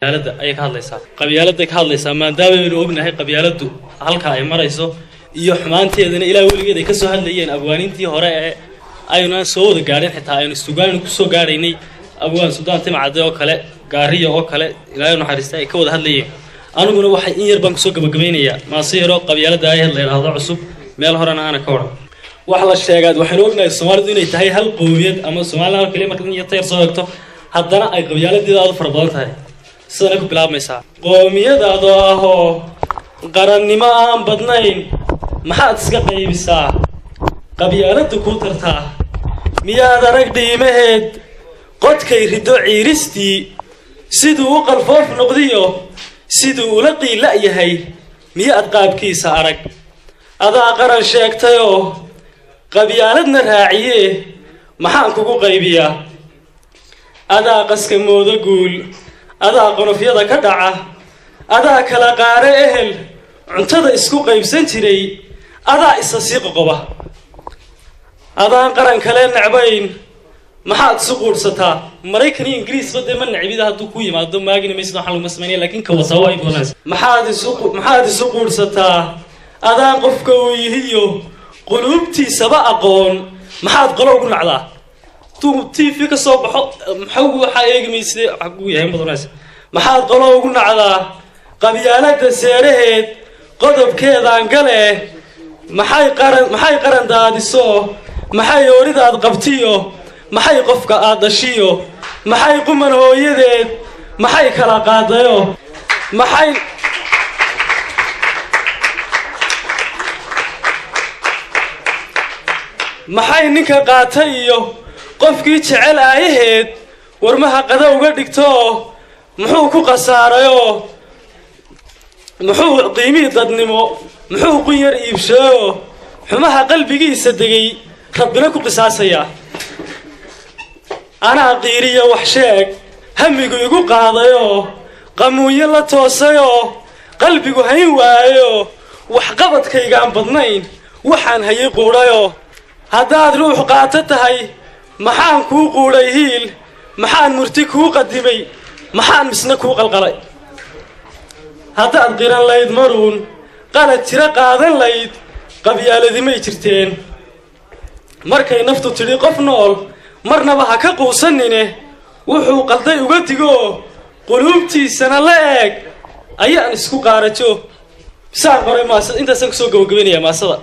qabyaalada ay ka hadlaysaa maadaama aynu ognahay qabyaaladu halka ay marayso iyo xumaanteedana ilaa weligeed ay ka soo hadlayeen abwaanintii hore ee ayna soo wada gaareen xitaa aynu suugaan ku soo gaaraynay abwaan Suudaan Timcade oo kale gaariyo oo kale ilaahay naxariista ay ka wada hadlayeen aniguna waxay in yar baan ku soo gabagabeynayaa maasiiro qabyaalada ay hadlaynaado cusub meel horena ana ka waran wax la sheegay waxaan ognahay Soomaalidu inay tahay hal qowmiyad ama Soomaaliland kaliya marka in yar soo hagto haddana ay qabyaaladii aad fara badan tahay sidana ku bilaabmaysaa qowmiyadaadu ahoo qarannimo aan badnayn maxaad iska qaybisaa qabyaaladu ku tartaa miyaad arag dhiimaheed qodkay rido ciiristii siduu u qalfoof noqdiyo siduu ula qiila yahay miyaad qaabkiisa arag adaa qaran sheegtayoo qabyaaladna raaciye maxaan kugu qaybiyaa adaa qaska moodo guul adaa qonofyada ka dhaca adaa kala qaare ehel cuntada isku qaybsan jiray adaa isa sii qoqoba adaan qaran kale nacbayn maxaad isu quursataa Mareykan iyo Ingiriis badde ma nacbida hadduu ku yimaado maagina meesha waxa lagu sameeyay laakiin ka wasawa ay boolaas maxaad isu quursataa adaan qofka uu yihiyo qulubtiisaba aqoon maxaad qolo ugu nacdaa TV ka soo baxo maxuu waxa eegmaysid xaqu yahay madanaas maxaad qolo ugu nacdaa qabyaalada seeraheed qodobkeedaan gale maxay qaran daadiso maxay ooridaad qabtiyo maxay qofka aad dhashiyo maxay quman hooyadeed maxay kala qaadayo maxay ninka qaatay iyo qofkii jecel aayaheed warmaha qada uga dhigto muxuu ku qasaarayo muxuu qiimii dadnimo muxuu ku yar iibshayo xumaha qalbigiisa degay rabbina ku qisaasaya ana qiiriyo wax sheeg hamigu igu qaadayo qamuuyo la toosayo qalbigu hayn waayo wax qabadkaygaan badnayn waxaan hayay quudhayo haddaad ruux qaato tahay maxaan kuu quudhay hiil maxaan murti kuu qadimay maxaan misna kuu qalqalay haddaad qiran layd maruun qalad jira qaadan layd qabyaaladimay jirteen markay naftu tidhi qof nool marnaba ha ka quusanine wuxuu qalday uga digo qulubtiisana la eeg ayaan isku qaarajo saan qoray maasada intaasaan ku soo gabagabeynaya maasada